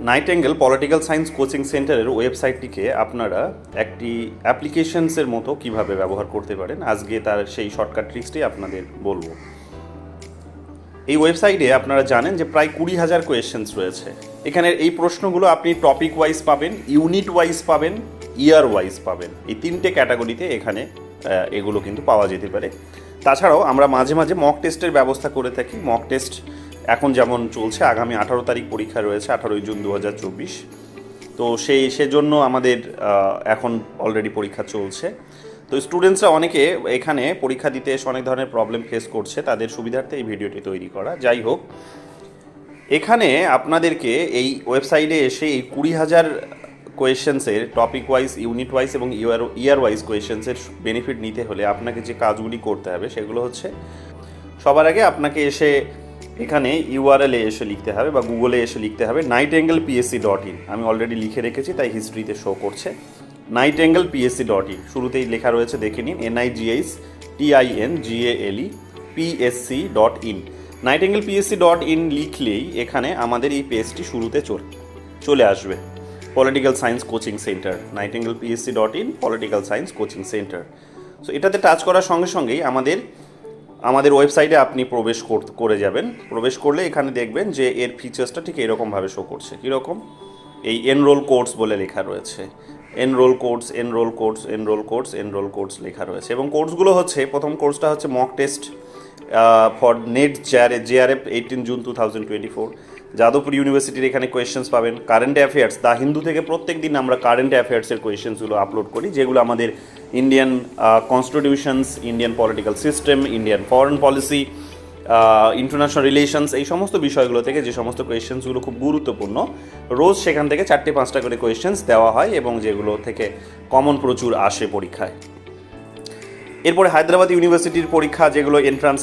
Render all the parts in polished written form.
Nightingale political science coaching সেন্টারের ওয়েবসাইটটিকে আপনারা একটি অ্যাপ্লিকেশনসের মতো কিভাবে ব্যবহার করতে পারেন, আজকে তার সেই শর্টকাট ট্রিক্সটি আপনাদের বলবো। এই ওয়েবসাইটে আপনারা জানেন যে প্রায় 20,000 কোয়েশ্চেন্স রয়েছে। এখানের এই প্রশ্নগুলো আপনি টপিক ওয়াইজ পাবেন, ইউনিট ওয়াইজ পাবেন, ইয়ার ওয়াইজ পাবেন। এই তিনটে ক্যাটাগরিতে এখানে এগুলো কিন্তু পাওয়া যেতে পারে। তাছাড়াও আমরা মাঝে মাঝে মক টেস্টের ব্যবস্থা করে থাকি। মক টেস্ট এখন যেমন চলছে, আগামী 18 তারিখ পরীক্ষা রয়েছে, 18 জুন 2024। তো সেজন্য আমাদের এখন অলরেডি পরীক্ষা চলছে। তো স্টুডেন্টসরা অনেকে এখানে পরীক্ষা দিতে এসে অনেক ধরনের প্রবলেম ফেস করছে, তাদের সুবিধার্থে এই ভিডিওটি তৈরি করা। যাই হোক, এখানে আপনাদেরকে এই ওয়েবসাইটে এসে এই 20,000 কোয়েশ্চেন্সের টপিক ওয়াইজ, ইউনিট ওয়াইজ এবং ইয়ার ওয়াইজ কোয়েশ্চেন্সের বেনিফিট নিতে হলে আপনাকে যে কাজগুলি করতে হবে সেগুলো হচ্ছে, সবার আগে আপনাকে এসে এখানে ইউআরএলে এসে লিখতে হবে বা গুগলে এসে লিখতে হবে nightingale.psc.in। আমি অলরেডি লিখে রেখেছি, তাই হিস্ট্রিতে শো করছে nightingale.psc.in। শুরুতেই লেখা রয়েছে, দেখে নিন, nightingale.psc.in। nightingale.psc.in লিখলেই এখানে আমাদের এই পেজটি শুরুতে চলে আসবে। Political science coaching centre, nightingale.psc.in political science coaching centre. So এটাতে টাচ করার সঙ্গে সঙ্গেই আমাদের ওয়েবসাইটে আপনি প্রবেশ করে যাবেন। প্রবেশ করলে এখানে দেখবেন যে এর ফিচার্সটা ঠিক এরকমভাবে শো করছে। কীরকম? এই এনরোল কোর্স বলে লেখা রয়েছে, এনরোল কোর্স লেখা রয়েছে। এবং কোর্সগুলো হচ্ছে, প্রথম কোর্সটা হচ্ছে mock test for net JRF 18 June 2024। Jadavpur ইউনিভার্সিটির এখানে কোয়েশ্চেন্স পাবেন। কারেন্ট অ্যাফেয়ার্স, দ্য হিন্দু থেকে প্রত্যেক দিন আমরা কারেন্ট অ্যাফেয়ার্সের কোয়েশ্চেন্সগুলো আপলোড করি, যেগুলো আমাদের Indian constitutions, Indian political system, Indian foreign policy, international relations, এই সমস্ত বিষয়গুলো থেকে যে সমস্ত কোয়েশ্চেন্সগুলো খুব গুরুত্বপূর্ণ, রোজ সেখান থেকে 4-5টা করে কোয়েশ্চেন্স দেওয়া হয় এবং যেগুলো থেকে কমন প্রচুর আসে পরীক্ষায়। এরপরে হায়দ্রাবাদ ইউনিভার্সিটির পরীক্ষা, যেগুলো এন্ট্রান্স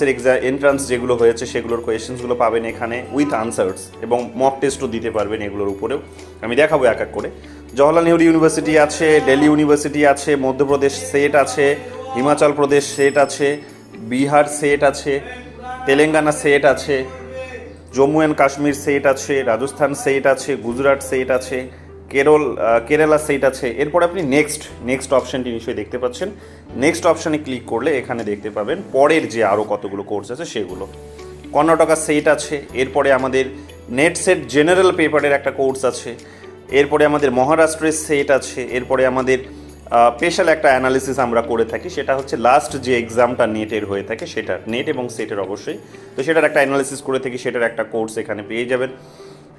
যেগুলো হয়েছে সেগুলোর কোয়েশ্চেন্সগুলো পাবেন এখানে উইথ আনসার্স, এবং মক টেস্টও দিতে পারবেন এগুলোর উপরেও। আমি দেখাবো এক এক করে। জওহরলাল নেহরু ইউনিভার্সিটি আছে, দিল্লি ইউনিভার্সিটি আছে, মধ্যপ্রদেশ সেট আছে, হিমাচল প্রদেশ সেট আছে, বিহার সেট আছে, তেলেঙ্গানা সেট আছে, জম্মু অ্যান্ড কাশ্মীর সেট আছে, রাজস্থান সেট আছে, গুজরাট সেট আছে, কেরালা সেট আছে। এরপর আপনি নেক্সট অপশানটি নিশ্চয়ই দেখতে পাচ্ছেন। নেক্সট অপশানে ক্লিক করলে এখানে দেখতে পাবেন পরের যে আরও কতগুলো কোর্স আছে সেগুলো। কর্ণাটকা সেট আছে, এরপরে আমাদের নেট সেট জেনারেল পেপারের একটা কোর্স আছে, এরপরে আমাদের মহারাষ্ট্রের সেট আছে, এরপরে আমাদের স্পেশাল একটা অ্যানালিসিস আমরা করে থাকি, সেটা হচ্ছে লাস্ট যে এক্সামটা নেটের হয়ে থাকে, সেটা নেট এবং সেটের অবশ্যই, তো সেটার একটা অ্যানালিসিস করে থাকি, সেটার একটা কোর্স এখানে পেয়ে যাবেন।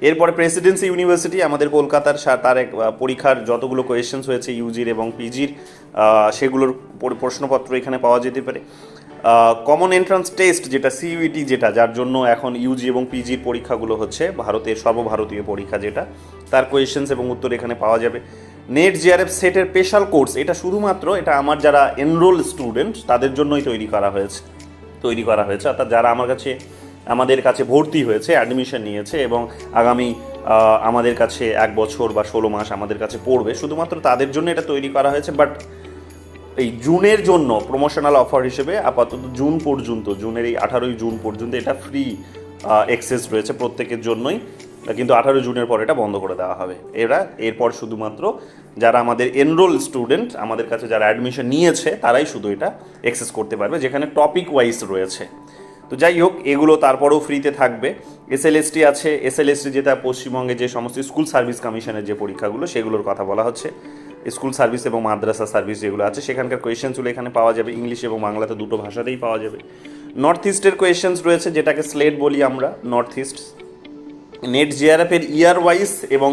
এরপরে প্রেসিডেন্সি ইউনিভার্সিটি আমাদের কলকাতার, তার এক পরীক্ষার যতগুলো কোয়েশ্চেন্স হয়েছে ইউজির এবং পিজির, সেগুলোর প্রশ্নপত্র এখানে পাওয়া যেতে পারে। কমন এন্ট্রান্স টেস্ট, যেটা সিইউটি, যেটা যার জন্য এখন ইউজি এবং পিজির পরীক্ষাগুলো হচ্ছে, ভারতের সর্বভারতীয় পরীক্ষা যেটা, তার কোয়েশ্চেন্স এবং উত্তর এখানে পাওয়া যাবে। নেট জেআরএফ সেটের স্পেশাল কোর্স, এটা শুধুমাত্র এটা আমার যারা এনরোল স্টুডেন্ট তাদের জন্যই তৈরি করা হয়েছে, অর্থাৎ যারা আমাদের কাছে ভর্তি হয়েছে, অ্যাডমিশন নিয়েছে এবং আগামী আমাদের কাছে 1 বছর বা 16 মাস আমাদের কাছে পড়বে, শুধুমাত্র তাদের জন্য এটা তৈরি করা হয়েছে। বাট এই জুনের জন্য প্রমোশনাল অফার হিসেবে আপাতত জুনের এই 18 জুন পর্যন্ত এটা ফ্রি অ্যাক্সেস রয়েছে প্রত্যেকের জন্যই, কিন্তু 18 জুনের পর এটা বন্ধ করে দেওয়া হবে। এরপর শুধুমাত্র যারা আমাদের এনরোল স্টুডেন্ট, আমাদের কাছে যারা অ্যাডমিশন নিয়েছে, তারাই শুধু এটা অ্যাক্সেস করতে পারবে, যেখানে টপিক ওয়াইজ রয়েছে। তো যাই হোক, এগুলো তারপরেও ফ্রিতে থাকবে। এসএলএসটি আছে, এসএলএসটি যেটা পশ্চিমবঙ্গে যে সমস্ত স্কুল সার্ভিস কমিশনের যে পরীক্ষাগুলো, সেগুলোর কথা বলা হচ্ছে। স্কুল সার্ভিস এবং মাদ্রাসা সার্ভিস যেগুলো আছে, সেখানকার কোয়েশ্চেন্সগুলো এখানে পাওয়া যাবে, ইংলিশ এবং বাংলাতে দুটো ভাষাতেই পাওয়া যাবে। নর্থ ইস্টের কোয়েশ্চেন্স রয়েছে, যেটাকে স্লেট বলি আমরা, নর্থ ইস্ট। নেট জেআরএফের ইয়ার ওয়াইজ এবং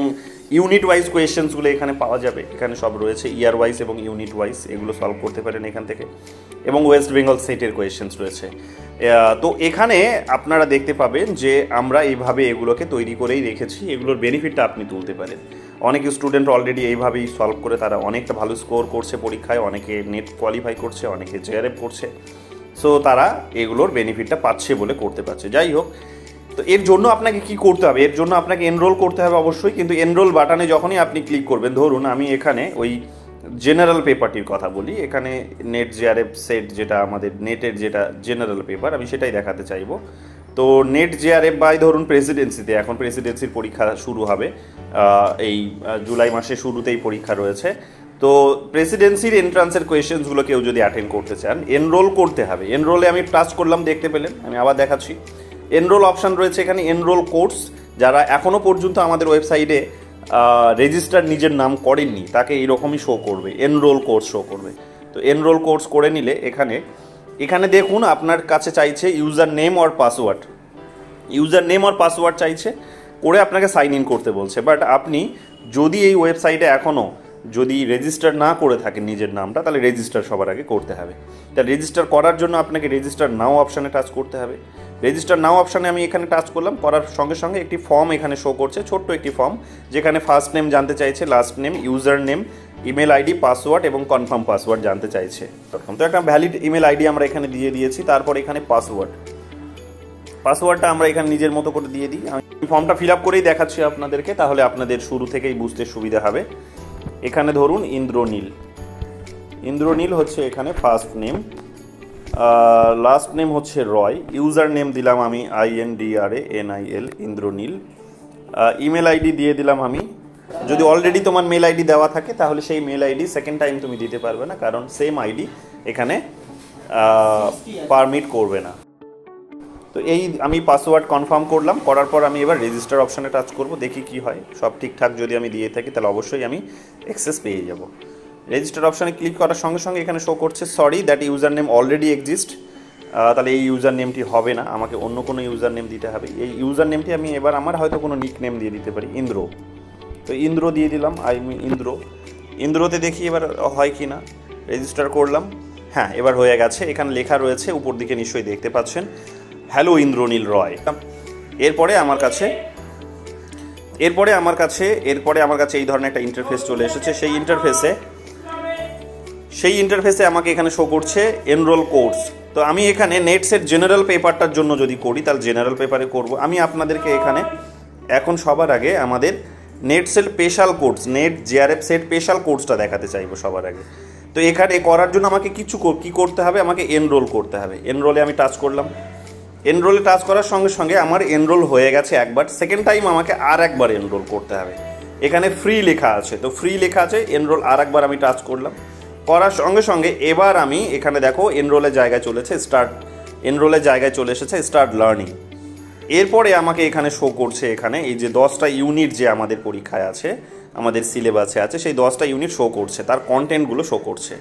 ইউনিট ওয়াইজ কোয়েশ্চেন্সগুলো এখানে পাওয়া যাবে, এখানে সব রয়েছে ইয়ার ওয়াইজ এবং ইউনিট ওয়াইজ, এগুলো সলভ করতে পারেন এখান থেকে। এবং ওয়েস্ট বেঙ্গল সেটের কোয়েশ্চেন্স রয়েছে। তো এখানে আপনারা দেখতে পাবেন যে আমরা এইভাবে এগুলোকে তৈরি করেই রেখেছি, এগুলোর বেনিফিটটা আপনি তুলতে পারেন। অনেক স্টুডেন্ট অলরেডি এইভাবেই সলভ করে তারা অনেকটা ভালো স্কোর করছে পরীক্ষায়, অনেকে নেট কোয়ালিফাই করছে, অনেকে জেআরএফ করছে। সো তারা এগুলোর বেনিফিটটা পাচ্ছে বলে করতে পারছে। যাই হোক, তো এর জন্য আপনাকে কি করতে হবে? এর জন্য আপনাকে এনরোল করতে হবে অবশ্যই, কিন্তু এনরোল বাটনে যখনই আপনি ক্লিক করবেন, ধরুন আমি এখানে ওই জেনারেল পেপারটির কথা বলি, এখানে নেট জেআরএফ সেট, যেটা আমাদের নেটের যেটা জেনারেল পেপার, আমি সেটাই দেখাতে চাইবো। তো নেট জেআরএফ বাই ধরুন প্রেসিডেন্সিতে, এখন প্রেসিডেন্সির পরীক্ষা শুরু হবে এই জুলাই মাসের শুরুতেই পরীক্ষা রয়েছে। তো প্রেসিডেন্সির এন্ট্রান্সের কোয়েশ্চেন্সগুলো কেউ যদি অ্যাটেন্ড করতে চান, এনরোল করতে হবে। এনরোলে আমি টাচ করলাম, দেখতে পেলেন, আমি আবার দেখাচ্ছি। এনরোল অপশান রয়েছে এখানে, এনরোল কোর্স। যারা এখনও পর্যন্ত আমাদের ওয়েবসাইটে রেজিস্টার নিজের নাম করেননি তাকে এইরকমই শো করবে, এনরোল কোর্স শো করবে। তো এনরোল কোর্স করে নিলে এখানে দেখুন আপনার কাছে চাইছে user name or password, user name or password চাইছে, করে আপনাকে সাইন ইন করতে বলছে। বাট আপনি যদি এই ওয়েবসাইটে এখনও যদি রেজিস্টার না করে থাকেন নিজের নামটা, তাহলে রেজিস্টার সবার আগে করতে হবে। তাহলে রেজিস্টার করার জন্য আপনাকে রেজিস্টার নাও অপশানে টাচ করতে হবে। রেজিস্টার নাও অপশানে আমি এখানে টাচ করলাম, করার সঙ্গে সঙ্গে একটি ফর্ম এখানে শো করছে, ছোট্ট একটি ফর্ম, যেখানে ফার্স্ট নেম জানতে চাইছে, last name, user name, email ID, password এবং কনফার্ম পাসওয়ার্ড জানতে চাইছে। তো একটা ভ্যালিড ইমেল আইডি আমরা এখানে দিয়ে দিয়েছি। তারপর এখানে পাসওয়ার্ডটা আমরা এখানে নিজের মতো করে দিয়ে দিই। আমি ফর্মটা ফিল আপ করেই দেখাচ্ছি আপনাদেরকে, তাহলে আপনাদের শুরু থেকেই বুঝতে সুবিধা হবে। এখানে ধরুন ইন্দ্রনীল হচ্ছে এখানে ফার্স্ট নেম, লাস্ট নেম হচ্ছে রয়, ইউজার নেম দিলাম আমি INDRANIL, ইন্দ্রনীল। ইমেল আইডি দিয়ে দিলাম আমি। যদি অলরেডি তোমার মেল আইডি দেওয়া থাকে তাহলে সেই মেল আইডি সেকেন্ড টাইম তুমি দিতে পারবে না, কারণ সেম আইডি এখানে পারমিট করবে না। তো এই আমি পাসওয়ার্ড কনফার্ম করলাম, করার পর আমি এবার রেজিস্টার অপশানে টাচ করব, দেখি কি হয়। সব ঠিকঠাক যদি আমি দিয়ে থাকি তাহলে অবশ্যই আমি অ্যাক্সেস পেয়ে যাব। রেজিস্টার অপশানে ক্লিক করার সঙ্গে সঙ্গে এখানে শো করছে sorry that user name already exist. তাহলে এই ইউজার নেমটি হবে না, আমাকে অন্য কোনো ইউজার নেম দিতে হবে। এই ইউজার নেমটি আমি এবার আমার হয়তো কোনো নিক নেম দিয়ে দিতে পারি, ইন্দ্র। তো ইন্দ্র দিয়ে দিলাম, ইন্দ্রতে দেখি এবার হয় কি না। রেজিস্টার করলাম, হ্যাঁ এবার হয়ে গেছে। এখানে লেখা রয়েছে উপর দিকে, নিশ্চয়ই দেখতে পাচ্ছেন, হ্যালো ইন্দ্রনীল রয়। এরপরে আমার কাছে এই ধরনের একটা ইন্টারফেস চলে এসেছে। সেই ইন্টারফেসে আমাকে এখানে শো করছে এনরোল কোর্স। তো আমি এখানে নেটসের জেনারেল পেপারটার জন্য যদি করি তাহলে জেনারেল পেপারে করব। আমি আপনাদেরকে এখানে এখন সবার আগে আমাদের নেটসের special course, NET JRF SET special কোর্সটা দেখাতে চাইবো সবার আগে। তো এখানে করার জন্য আমাকে কি করতে হবে, আমাকে এনরোল করতে হবে। এনরোলে আমি টাচ করলাম। এনরোলে টাচ করার সঙ্গে সঙ্গে আমার এনরোল হয়ে গেছে একবার, সেকেন্ড টাইম আমাকে আর একবার এনরোল করতে হবে। এখানে ফ্রি লেখা আছে, তো ফ্রি লেখা আছে, এনরোল আর একবার আমি টাচ করলাম। করার সঙ্গে সঙ্গে এবার আমি এখানে দেখো এনরোলের জায়গায় চলে এসেছে স্টার্ট লার্নিং। এরপরে আমাকে এখানে শো করছে, এখানে এই যে 10টা ইউনিট যে আমাদের পরীক্ষায় আছে, আমাদের সিলেবাসে আছে, সেই 10টা ইউনিট শো করছে, তার কন্টেন্টগুলো শো করছে।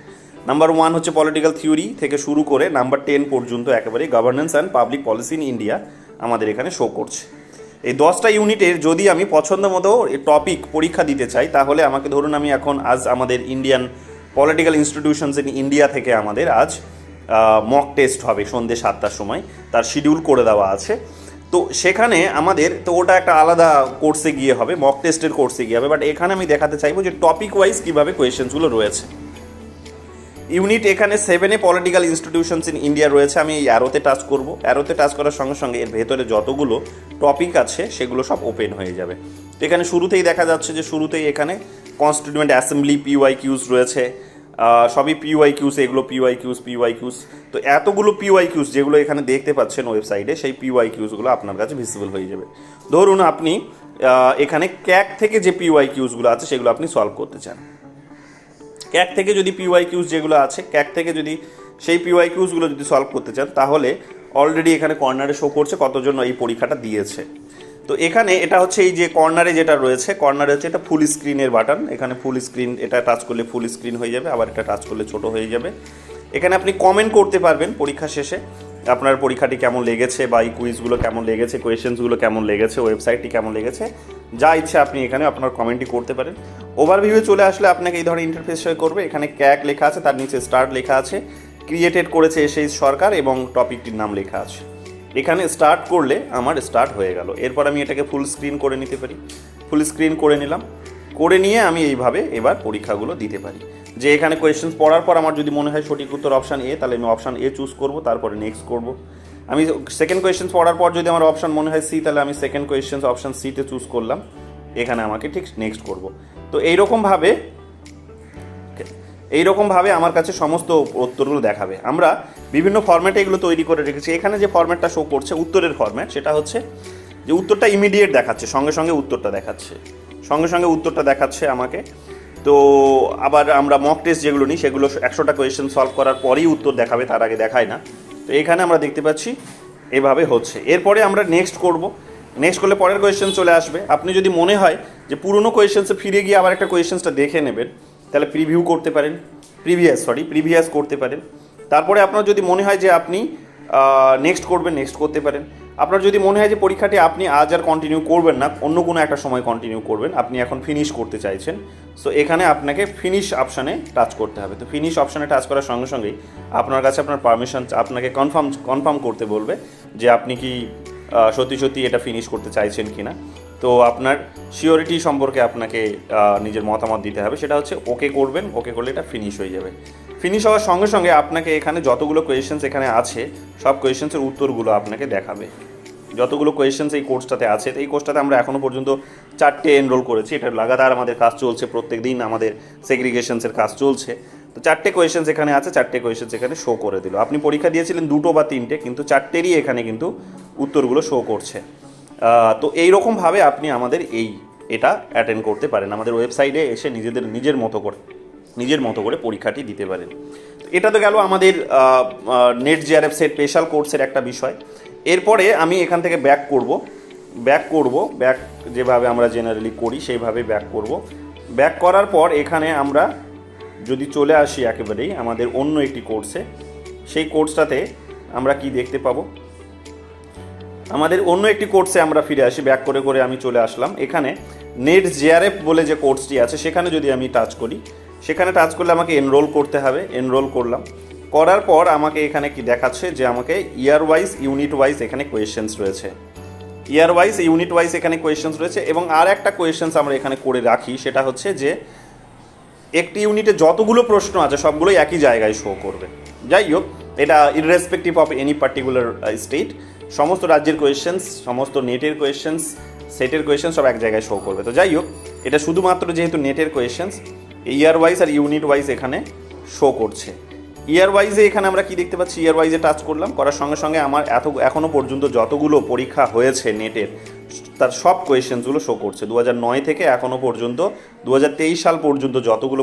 নাম্বার 1 হচ্ছে পলিটিক্যাল থিওরি থেকে শুরু করে নাম্বার 10 পর্যন্ত একেবারে governance and public policy in India আমাদের এখানে শো করছে। এই 10টা ইউনিটের যদি আমি পছন্দ মতো টপিক পরীক্ষা দিতে চাই, তাহলে আমাকে ধরুন আমি এখন আজ আমাদের Indian political institutions in India থেকে আমাদের আজ মক টেস্ট হবে সন্ধ্যে 7টার সময়, তার শিডিউল করে দেওয়া আছে। তো সেখানে আমাদের তো ওটা একটা আলাদা কোর্সে গিয়ে হবে, মক টেস্টের কোর্সে গিয়ে হবে। বাট এখানে আমি দেখাতে চাইবো যে টপিক ওয়াইজ কীভাবে কোয়েশ্চেন্সগুলো রয়েছে। ইউনিট এখানে 7-এ পলিটিক্যাল ইনস্টিটিউশনস ইন ইন্ডিয়া রয়েছে। আমি এই অ্যারোতে টাচ করব। অ্যারোতে টাচ করার সঙ্গে সঙ্গে এর ভেতরে যতগুলো টপিক আছে সেগুলো সব ওপেন হয়ে যাবে। তো এখানে শুরুতেই দেখা যাচ্ছে যে শুরুতেই এখানে কনস্টিটিউয়েন্ট অ্যাসেম্বলি PYQs রয়েছে, সবই PYQs, এগুলো PYQs। তো এতগুলো PYQs যেগুলো এখানে দেখতে পাচ্ছেন ওয়েবসাইটে, সেই PYQsগুলো আপনার কাছে ভিজিবল হয়ে যাবে। ধরুন আপনি এখানে ক্যাক থেকে যে PYQsগুলো আছে সেগুলো আপনি সলভ করতে চান। ক্যাক থেকে যদি PYQs যেগুলো আছে, ক্যাক থেকে যদি সেই PYQsগুলো যদি সলভ করতে চান, তাহলে অলরেডি এখানে কর্নারে শো করছে কতজন এই পরীক্ষাটা দিয়েছে। তো এখানে এটা হচ্ছে এই যে কর্নারে যেটা রয়েছে, কর্নারে হচ্ছে এটা ফুল স্ক্রিনের বাটন। এখানে ফুল স্ক্রিন, এটা টাচ করলে ফুল স্ক্রিন হয়ে যাবে, আবার এটা টাচ করলে ছোট হয়ে যাবে। এখানে আপনি কমেন্ট করতে পারবেন পরীক্ষা শেষে, আপনার পরীক্ষাটি কেমন লেগেছে বা এই কুইজগুলো কেমন লেগেছে, কোয়েশ্চেন্সগুলো কেমন লেগেছে, ওয়েবসাইটটি কেমন লেগেছে, যা ইচ্ছে আপনি এখানে আপনার কমেন্টই করতে পারেন। ওভারভিউয়ে চলে আসলে আপনাকে এই ধরনের ইন্টারফেস শো করবে। এখানে ক্যাক লেখা আছে, তার নিচে স্টার্ট লেখা আছে, ক্রিয়েটেড করেছে এসএইচ সরকার এবং টপিকটির নাম লেখা আছে। এখানে স্টার্ট করলে আমার স্টার্ট হয়ে গেল। এরপর আমি এটাকে ফুল স্ক্রিন করে নিতে পারি। ফুল স্ক্রিন করে নিলাম, করে নিয়ে আমি এইভাবে এবার পরীক্ষাগুলো দিতে পারি। যে এখানে কোয়েশ্চেন্স পড়ার পর আমার যদি মনে হয় সঠিক উত্তর অপশান এ, তাহলে আমি অপশান এ চুজ করব, তারপরে নেক্সট করব। আমি সেকেন্ড কোয়েশ্চেন্স পড়ার পর যদি আমার অপশান মনে হয় সি, তাহলে আমি সেকেন্ড কোয়েশ্চেন্স অপশান সিতে চুজ করলাম, এখানে আমাকে ঠিক নেক্সট করব। তো এইরকমভাবে আমার কাছে সমস্ত উত্তরগুলো দেখাবে। আমরা বিভিন্ন ফরম্যাটে এগুলো তৈরি করে রেখেছি। এখানে যে ফরম্যাটটা শো করছে উত্তরের ফরম্যাট, সেটা হচ্ছে যে উত্তরটা ইমিডিয়েট দেখাচ্ছে, সঙ্গে সঙ্গে উত্তরটা দেখাচ্ছে, সঙ্গে সঙ্গে উত্তরটা দেখাচ্ছে আমাকে। তো আবার আমরা মক টেস্ট যেগুলো নিই সেগুলো 100টা কোয়েশ্চেন সলভ করার পরেই উত্তর দেখাবে, তার আগে দেখায় না। তো এখানে আমরা দেখতে পাচ্ছি এভাবে হচ্ছে। এরপরে আমরা নেক্সট করব। নেক্সট করলে পরের কোয়েশ্চেন চলে আসবে। আপনি যদি মনে হয় যে পুরনো কোয়েশ্চেন্সে ফিরে গিয়ে আবার একটা কোয়েশ্চেন্সটা দেখে নেবেন, তাহলে প্রিভিউ করতে পারেন, প্রিভিয়াস করতে পারেন। তারপরে আপনার যদি মনে হয় যে আপনি নেক্সট করবেন, নেক্সট করতে পারেন। আপনার যদি মনে হয় যে পরীক্ষাটি আপনি আজ আর কন্টিনিউ করবেন না, অন্য কোনো একটা সময় কন্টিনিউ করবেন, আপনি এখন ফিনিশ করতে চাইছেন, সো এখানে আপনাকে ফিনিশ অপশানে টাচ করতে হবে। তো ফিনিশ অপশানে টাচ করার সঙ্গে সঙ্গেই আপনার কাছে আপনার পারমিশন, আপনাকে কনফার্ম করতে বলবে যে আপনি কি সত্যি এটা ফিনিশ করতে চাইছেন কি না। তো আপনার সিওরিটি সম্পর্কে আপনাকে নিজের মতামত দিতে হবে, সেটা হচ্ছে ওকে করবেন। ওকে করলে এটা ফিনিশ হয়ে যাবে। ফিনিশ হওয়ার সঙ্গে সঙ্গে আপনাকে এখানে যতগুলো কোয়েশ্চেন্স এখানে আছে সব কোয়েশ্চেন্সের উত্তরগুলো আপনাকে দেখাবে। যতগুলো কোয়েশ্চেন্স এই কোর্সটাতে আছে, এই কোর্সটাতে আমরা এখনও পর্যন্ত 4টে এনরোল করেছি। এটা লাগাতার আমাদের কাজ চলছে, প্রত্যেক দিন আমাদের সেগ্রিগেশনসের কাজ চলছে। তো 4টে কোয়েশ্চেন্স এখানে আছে, 4টে কোয়েশ্চেন্স এখানে শো করে দিল। আপনি পরীক্ষা দিয়েছিলেন 2টো বা 3টে, কিন্তু 4টেরই এখানে কিন্তু উত্তরগুলো শো করছে। তো এইরকমভাবে আপনি আমাদের এটা অ্যাটেন্ড করতে পারেন, আমাদের ওয়েবসাইটে এসে নিজের মতো করে পরীক্ষাটি দিতে পারেন। এটা তো গেল আমাদের নেট জিআরএফ সেট স্পেশাল কোর্সের একটা বিষয়। এরপরে আমি এখান থেকে ব্যাক করব যেভাবে আমরা জেনারেলি করি সেইভাবে ব্যাক করার পর এখানে আমরা যদি চলে আসি একেবারেই আমাদের অন্য একটি কোর্সে, সেই কোর্সটাতে আমরা কি দেখতে পাবো, আমাদের অন্য একটি কোর্সে আমরা ফিরে আসি। ব্যাক করে আমি চলে আসলাম। এখানে নেট জিআরএফ বলে যে কোর্সটি আছে সেখানে যদি আমি টাচ করি, সেখানে টাচ করলে আমাকে এনরোল করতে হবে। এনরোল করার পর আমাকে এখানে কি দেখাচ্ছে যে আমাকে ইয়ার ওয়াইজ, ইউনিট ওয়াইজ এখানে কোয়েশ্চেন্স রয়েছে। ইয়ার ওয়াইজ, ইউনিট ওয়াইজ এখানে কোয়েশ্চেন্স রয়েছে। এবং আর একটা কোয়েশ্চেন্স আমরা এখানে করে রাখি, সেটা হচ্ছে যে একটি ইউনিটে যতগুলো প্রশ্ন আছে সবগুলোই একই জায়গায় শো করবে। যাই হোক, এটা irrespective of any particular state, সমস্ত রাজ্যের কোয়েশ্চেন্স, সমস্ত নেটের কোয়েশ্চেন্স, সেটের কোয়েশ্চেন্স সব এক জায়গায় শো করবে। তো যাই হোক, এটা শুধুমাত্র যেহেতু নেটের কোয়েশ্চেন্স, ইয়ার ওয়াইজ আর ইউনিট ওয়াইজ এখানে শো করছে। ইয়ার ওয়াইজে এখানে আমরা কি দেখতে পাচ্ছি, ইয়ার ওয়াইজে টাচ করার সঙ্গে সঙ্গে আমার এখনও পর্যন্ত যতগুলো পরীক্ষা হয়েছে নেটের তার সব কোয়েশ্চেন্সগুলো শো করছে। 2009 থেকে এখনও পর্যন্ত 2023 সাল পর্যন্ত যতগুলো